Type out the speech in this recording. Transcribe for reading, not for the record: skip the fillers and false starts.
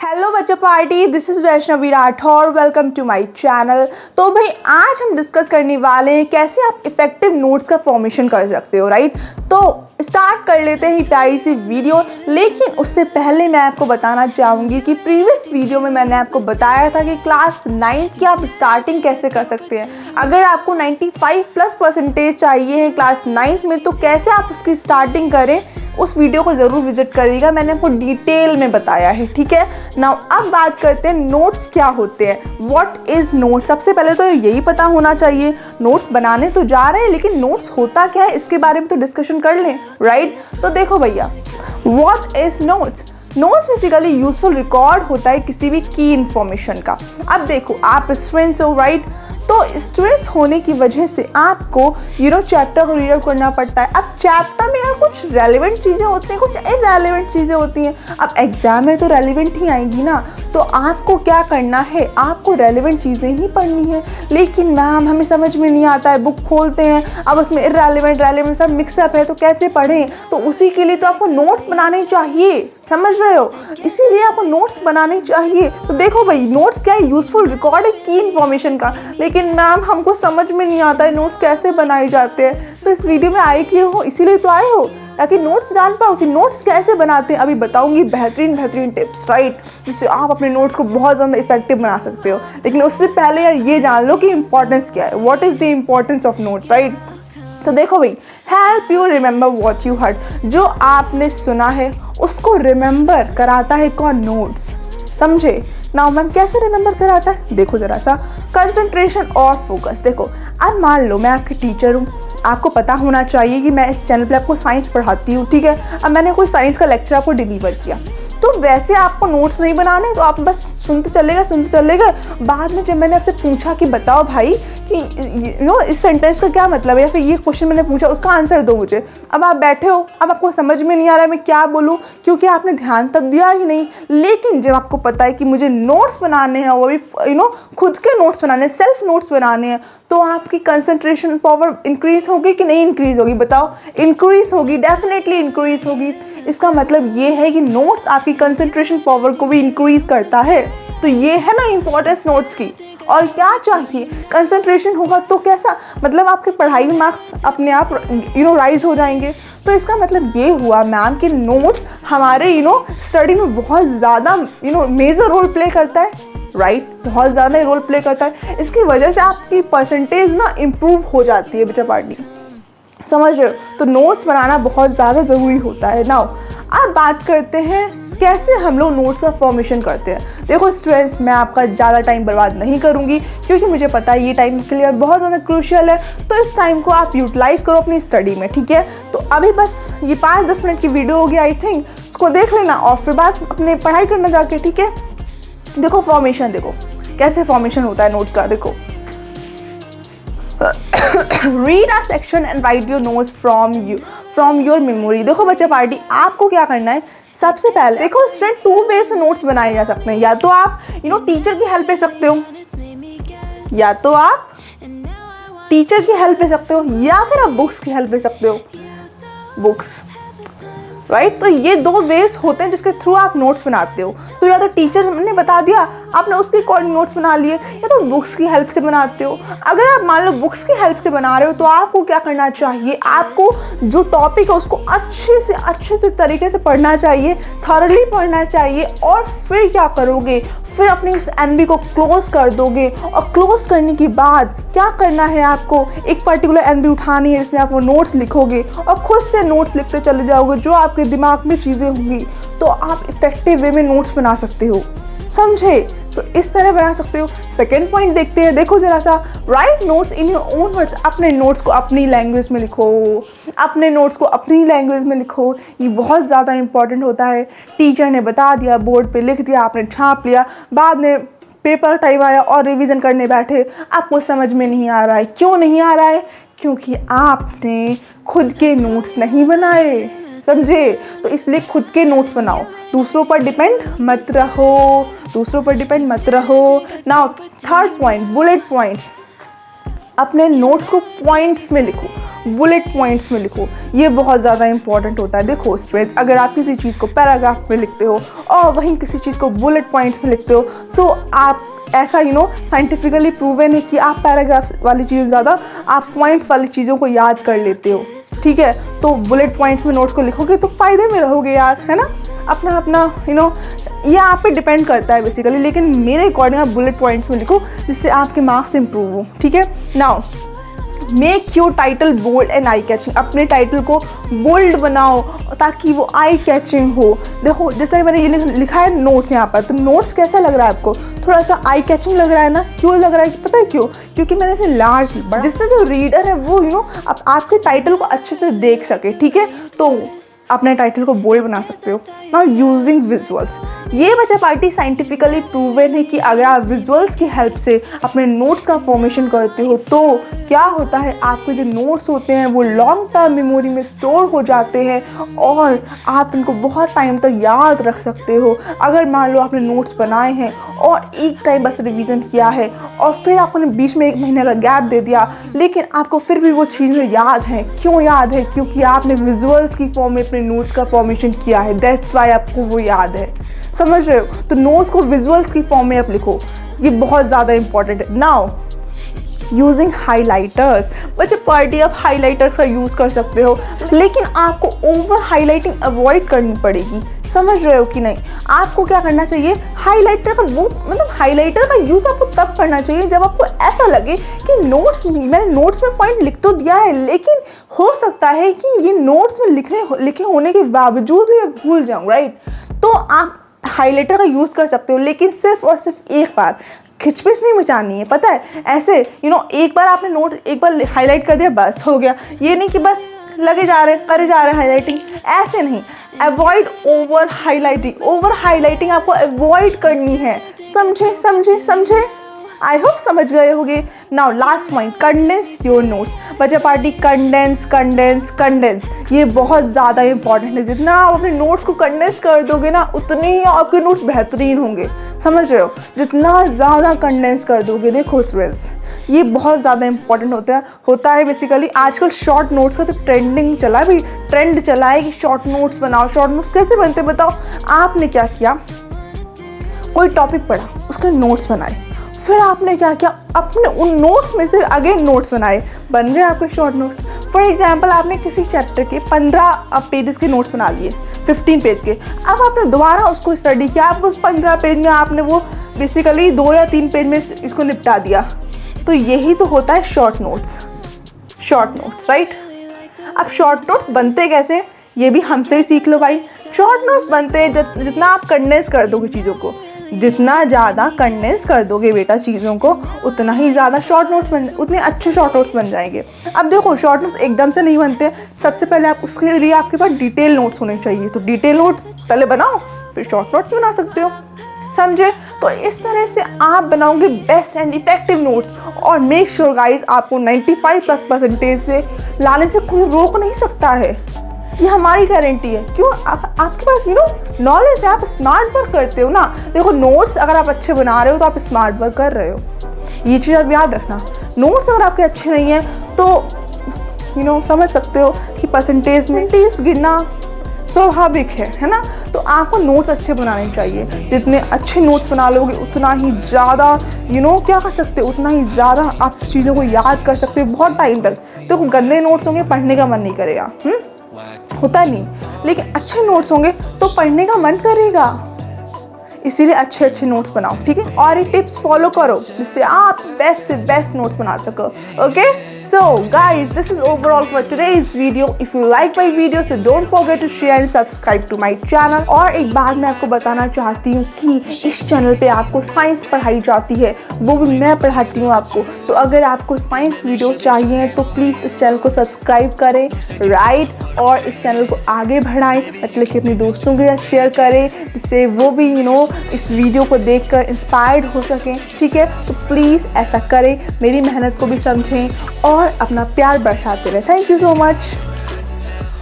Hello बच्चा party, this is Vaishnavi Rathore. Welcome to my channel. तो भाई आज हम डिस्कस करने वाले हैं कैसे आप इफेक्टिव नोट्स का फॉर्मेशन कर सकते हो, राइट। तो स्टार्ट कर लेते हैं प्यारी सी वीडियो। लेकिन उससे पहले मैं आपको बताना चाहूँगी कि प्रीवियस वीडियो में मैंने आपको बताया था कि क्लास 9th की आप स्टार्टिंग कैसे कर सकते हैं। अगर आपको 95+ चाहिए है क्लास 9th में, तो कैसे आप उसकी स्टार्टिंग करें, उस वीडियो को ज़रूर विजिट करिएगा। मैंने आपको डिटेल में बताया है, ठीक है। नाउ अब बात करते हैं नोट्स क्या होते हैं। What is notes. सबसे पहले तो यही पता होना चाहिए, नोट्स बनाने तो जा रहे हैं लेकिन नोट्स होता क्या है इसके बारे में तो डिस्कशन कर लें, राइट। तो देखो भैया, what is notes. Notes basically useful record होता है किसी भी की इन्फॉर्मेशन का। अब देखो, आप स्टूडेंट्स हो, राइट। तो स्ट्रेस होने की वजह से आपको चैप्टर को रीड आउट करना पड़ता है। अब चैप्टर में यार कुछ रेलिवेंट चीज़ें होती हैं, कुछ इररेलेवेंट चीज़ें होती हैं। अब एग्जाम में तो रेलिवेंट ही आएंगी ना, तो आपको क्या करना है, आपको रेलिवेंट चीज़ें ही पढ़नी है। लेकिन मैम हमें समझ में नहीं आता है, बुक खोलते हैं अब उसमें इररेलेवेंट रेलिवेंट सब मिक्सअप है, तो कैसे पढ़ें। तो उसी के लिए तो आपको नोट्स बनाने चाहिए, समझ रहे हो। इसीलिए आपको नोट्स बनाने चाहिए। तो देखो भाई, नोट्स क्या है, यूजफुल रिकॉर्ड है की इन्फॉर्मेशन का। लेकिन मैम हमको समझ में नहीं आता है नोट्स कैसे बनाए जाते हैं। तो इस वीडियो में आए क्यों हो, इसीलिए तो आए हो ताकि नोट्स जान पाओ कि नोट्स कैसे बनाते हैं। अभी बताऊंगी बेहतरीन टिप्स, राइट, जिससे आप अपने नोट्स को बहुत ज़्यादा इफेक्टिव बना सकते हो। लेकिन उससे पहले यार ये जान लो कि इंपॉर्टेंस क्या है, what is the importance of notes, right. तो देखो भाई, help you remember what you heard. जो आपने सुना है उसको रिमेंबर कराता है कौन, नोट्स, समझे। नाउ मैम कैसे रिमेंबर कराता है, देखो ज़रा सा, कंसंट्रेशन और फोकस। देखो अब मान लो मैं आपकी टीचर हूँ, आपको पता होना चाहिए कि मैं इस चैनल पे आपको साइंस पढ़ाती हूँ, ठीक है। अब मैंने कोई साइंस का लेक्चर आपको डिलीवर किया, तो वैसे आपको नोट्स नहीं बनाने, तो आप बस सुनते चले गए। बाद में जब मैंने आपसे पूछा कि बताओ भाई कि इस सेंटेंस का क्या मतलब है, या फिर ये क्वेश्चन मैंने पूछा उसका आंसर दो मुझे। अब आप बैठे हो, अब आपको समझ में नहीं आ रहा है मैं क्या बोलूँ, क्योंकि आपने ध्यान तब दिया ही नहीं। लेकिन जब आपको पता है कि मुझे नोट्स बनाने हैं, वो भी खुद के नोट्स बनाने हैं, सेल्फ नोट्स बनाने हैं, तो आपकी कंसंट्रेशन पावर इंक्रीज होगी कि नहीं इंक्रीज होगी, बताओ। इंक्रीज होगी, डेफिनेटली इंक्रीज होगी। इसका मतलब ये है कि नोट्स आपकी कंसंट्रेशन पावर को भी इंक्रीज करता है। तो ये है ना इंपॉर्टेंस नोट्स की। और क्या चाहिए, कंसंट्रेशन होगा तो कैसा, मतलब आपके पढ़ाई मार्क्स अपने आप राइज हो जाएंगे। तो इसका मतलब ये हुआ मैम कि नोट्स हमारे स्टडी में बहुत ज़्यादा मेजर रोल प्ले करता है, राइट, बहुत ज़्यादा रोल प्ले करता है। इसकी वजह से आपकी परसेंटेज ना इम्प्रूव हो जाती है बच्चा पार्टी, समझ रहे हो। तो नोट्स बनाना बहुत ज़्यादा ज़रूरी होता है। नाउ अब बात करते हैं कैसे हम लोग नोट्स का फॉर्मेशन करते हैं। देखो स्टूडेंट्स, मैं आपका ज़्यादा टाइम बर्बाद नहीं करूँगी, क्योंकि मुझे पता है ये टाइम के लिए बहुत ज़्यादा क्रूशियल है। तो इस टाइम को आप यूटिलाइज़ करो अपनी स्टडी में, ठीक है। तो अभी बस ये 5-10 मिनट की वीडियो होगी आई थिंक, उसको देख लेना और फिर बाद अपने पढ़ाई करना जाके, ठीक है। देखो फॉर्मेशन, देखो कैसे फॉर्मेशन होता है नोट्स का। देखो read a section and right your notes from your memory. देखो बच्चा पार्टी, आपको क्या करना है, सबसे पहले देखो स्टूडेंट, 2 वे से नोट्स बनाए जा सकते हैं। या तो आप टीचर की हेल्प ले सकते हो, या तो आप टीचर की हेल्प ले सकते हो, या फिर आप बुक्स की हेल्प ले सकते हो, बुक्स, राइट। तो ये 2 वेज होते हैं जिसके थ्रू आप नोट्स बनाते हो। तो या तो टीचर ने बता दिया, आपने उसके अकॉर्डिंग नोट्स बना लिए, या तो बुक्स की हेल्प से बनाते हो। अगर आप मान लो बुक्स की हेल्प से बना रहे हो, तो आपको क्या करना चाहिए, आपको जो टॉपिक है उसको अच्छे से तरीके से पढ़ना चाहिए, थॉरली पढ़ना चाहिए। और फिर क्या करोगे, फिर अपनी उस एनबी को क्लोज कर दोगे। और क्लोज करने के बाद क्या करना है, आपको एक पर्टिकुलर एनबी उठानी है जिसमें आप वो नोट्स लिखोगे और खुद से नोट्स लिखते चले जाओगे। जो आपके दिमाग में चीज़ें होंगी तो आप इफेक्टिव वे में नोट्स बना सकते हो, समझे। तो इस तरह बना सकते हो। सेकेंड पॉइंट देखते हैं, देखो जरा सा, right notes in your own words. अपने नोट्स को अपनी लैंग्वेज में लिखो, अपने नोट्स को अपनी लैंग्वेज में लिखो। ये बहुत ज़्यादा इंपॉर्टेंट होता है। टीचर ने बता दिया, बोर्ड पे लिख दिया, आपने छाप लिया, बाद में पेपर टाइम आया और रिवीजन करने बैठे, आपको समझ में नहीं आ रहा है। क्यों नहीं आ रहा है, क्योंकि आपने खुद के नोट्स नहीं बनाए, समझे। तो इसलिए खुद के नोट्स बनाओ, दूसरों पर डिपेंड मत रहो। Now third point, bullet points. अपने नोट्स को पॉइंट्स में लिखो। बुलेट पॉइंट्स में लिखो, ये बहुत ज़्यादा इंपॉर्टेंट होता है। देखो स्टूडेंट्स, अगर आप किसी चीज़ को पैराग्राफ में लिखते हो और वहीं किसी चीज़ को बुलेट पॉइंट्स में लिखते हो तो आप ऐसा साइंटिफिकली प्रूवन है कि आप पैराग्राफ्स वाली चीज़ ज़्यादा आप पॉइंट्स वाली चीज़ों को याद कर लेते हो, ठीक है। तो बुलेट पॉइंट्स में नोट्स को लिखोगे तो फ़ायदे में रहोगे यार, है ना। अपना अपना ये आप पे डिपेंड करता है बेसिकली, लेकिन मेरे अकॉर्डिंग आप बुलेट पॉइंट्स में लिखो जिससे आपके मार्क्स इंप्रूव हो, ठीक है। Now make your title bold and eye catching, अपने टाइटल को बोल्ड बनाओ ताकि वो आई कैचिंग हो। देखो जैसे मैंने ये लिखा है नोट्स यहाँ पर, तो नोट्स कैसा लग रहा है आपको, थोड़ा सा आई कैचिंग लग रहा है ना। क्यों लग रहा है पता है क्यों? क्योंकि मैंने इसे लार्ज, जिससे जो रीडर है वो आपके टाइटल को अच्छे से देख सके, ठीक है। तो अपने टाइटल को बोल्ड बना सकते हो। नाउ यूजिंग विजुअल्स, ये बच्चा पार्टी साइंटिफिकली प्रूवन है कि अगर आप विजुअल्स की हेल्प से अपने नोट्स का फॉर्मेशन करते हो तो क्या होता है, आपके जो नोट्स होते हैं वो लॉन्ग टर्म मेमोरी में स्टोर हो जाते हैं और आप इनको बहुत टाइम तक याद रख सकते हो। अगर मान लो आपने नोट्स बनाए हैं और एक टाइम बस रिवीजन किया है और फिर आपने बीच में 1 महीने का गैप दे दिया, लेकिन आपको फिर भी वो चीज़ें याद हैं। क्यों याद है? क्योंकि आपने विजुअल्स की फॉर्म में अपने नोट्स का फॉर्मेशन किया है, दैट्स वाई आपको वो याद है। समझ रहे हो? तो नोट्स को विजुअल्स की फॉर्म में आप लिखो, ये बहुत ज़्यादा इंपॉर्टेंट है। नाउ यूजिंग हाईलाइटर्स, बच्चे पार्टी आप हाईलाइटर्स का यूज़ कर सकते हो, लेकिन आपको ओवर हाईलाइटिंग अवॉइड करनी पड़ेगी। समझ रहे हो कि नहीं? आपको क्या करना चाहिए, हाईलाइटर का हाईलाइटर का यूज़ आपको तब करना चाहिए जब आपको ऐसा लगे कि मैंने नोट्स में पॉइंट लिख तो दिया है, लेकिन हो सकता है कि ये नोट्स में लिखे होने के बावजूद भी मैं भूल जाऊँ, राइट। तो आप हाईलाइटर का यूज़ कर सकते हो, लेकिन सिर्फ और सिर्फ एक बार, खिचपिच नहीं मचानी है, पता है। ऐसे एक बार आपने नोट एक बार हाईलाइट कर दिया बस हो गया, ये नहीं कि बस लगे जा रहे करे जा रहे हैं हाईलाइटिंग, ऐसे नहीं। Avoid over highlighting, over highlighting आपको अवॉइड करनी है। समझे समझे समझे? आई होप समझ गए होंगे। Now last point, condense your notes. बच्चा पार्टी कंडेंस कंडेंस कंडेंस, ये बहुत ज़्यादा इंपॉर्टेंट है। जितना आप अपने नोट्स को कंडेंस कर दोगे ना, उतने ही आपके नोट्स बेहतरीन होंगे। समझ रहे हो? जितना ज़्यादा कंडेंस कर दोगे, देखो स्टूडेंट्स ये बहुत ज़्यादा इंपॉर्टेंट होता है बेसिकली। आजकल शॉर्ट नोट्स का तो ट्रेंडिंग चला है भाई, ट्रेंड चला है कि शॉर्ट नोट्स बनाओ। शॉर्ट नोट्स कैसे बनते बताओ? आपने क्या किया, कोई टॉपिक पढ़ा, उसके नोट्स बनाए, फिर आपने क्या किया, अपने उन नोट्स में से अगेन नोट्स बनाए, बन गए आपके शॉर्ट नोट्स। फॉर एग्जांपल आपने किसी चैप्टर के 15 पेजेस के नोट्स बना लिए, 15 पेज के। अब आपने दोबारा उसको स्टडी किया, आप उस 15 पेज में आपने वो बेसिकली 2 या 3 पेज में इसको निपटा दिया। तो यही तो होता है शॉर्ट नोट्स, राइट। अब शॉर्ट नोट्स बनते कैसे, ये भी हमसे ही सीख लो भाई। शॉर्ट नोट्स बनते हैं जितना आप कंडेंस कर दोगे चीज़ों को, जितना ज़्यादा कंडेंस कर दोगे बेटा चीज़ों को, उतना ही ज़्यादा उतने अच्छे शॉर्ट नोट्स बन जाएंगे। अब देखो शॉर्ट नोट्स एकदम से नहीं बनते, सबसे पहले आप उसके लिए आपके पास डिटेल नोट्स होने चाहिए। तो डिटेल नोट्स पहले बनाओ, फिर शॉर्ट नोट्स बना सकते हो। समझे? तो इस तरह से आप बनाओगे बेस्ट एंड इफेक्टिव नोट्स। और मेक श्योर गाइज, आपको 95+ से लाने से कोई रोक नहीं सकता है, ये हमारी गारंटी है। क्यों? आपके पास नॉलेज है, आप स्मार्ट वर्क करते हो ना। देखो नोट्स अगर आप अच्छे बना रहे हो तो आप स्मार्ट वर्क कर रहे हो, ये चीज़ आप याद रखना। नोट्स अगर आपके अच्छे नहीं हैं तो समझ सकते हो कि परसेंटेज गिरना स्वाभाविक है ना। तो आपको नोट्स अच्छे बनाने चाहिए। जितने अच्छे नोट्स बना लोगे उतना ही ज़्यादा क्या कर सकते हो, उतना ही ज़्यादा आप चीज़ों को याद कर सकते हो बहुत टाइम तक। देखो गंदे नोट्स होंगे, पढ़ने का मन नहीं करेगा, होता नहीं। लेकिन अच्छे नोट्स होंगे तो पढ़ने का मन करेगा। इसीलिए अच्छे अच्छे नोट्स बनाओ, ठीक है। और ये टिप्स फॉलो करो जिससे आप बेस्ट से बेस्ट नोट्स बना सको। Okay, so guys this is overall for today's video. If you like my video so don't forget to share and subscribe to my channel. और एक बात मैं आपको बताना चाहती हूँ कि इस चैनल पे आपको साइंस पढ़ाई जाती है, वो भी मैं पढ़ाती हूँ आपको। तो अगर आपको साइंस वीडियोस चाहिए तो प्लीज़ इस चैनल को सब्सक्राइब करें, राइट। और इस चैनल को आगे बढ़ाएं, मतलब कि अपने दोस्तों के साथ शेयर करें जिससे वो भी इस वीडियो को देखकर इंस्पायर्ड हो सकें, ठीक है। तो प्लीज़ ऐसा करें, मेरी मेहनत को भी समझें और अपना प्यार बरसाते रहें। Thank you so much.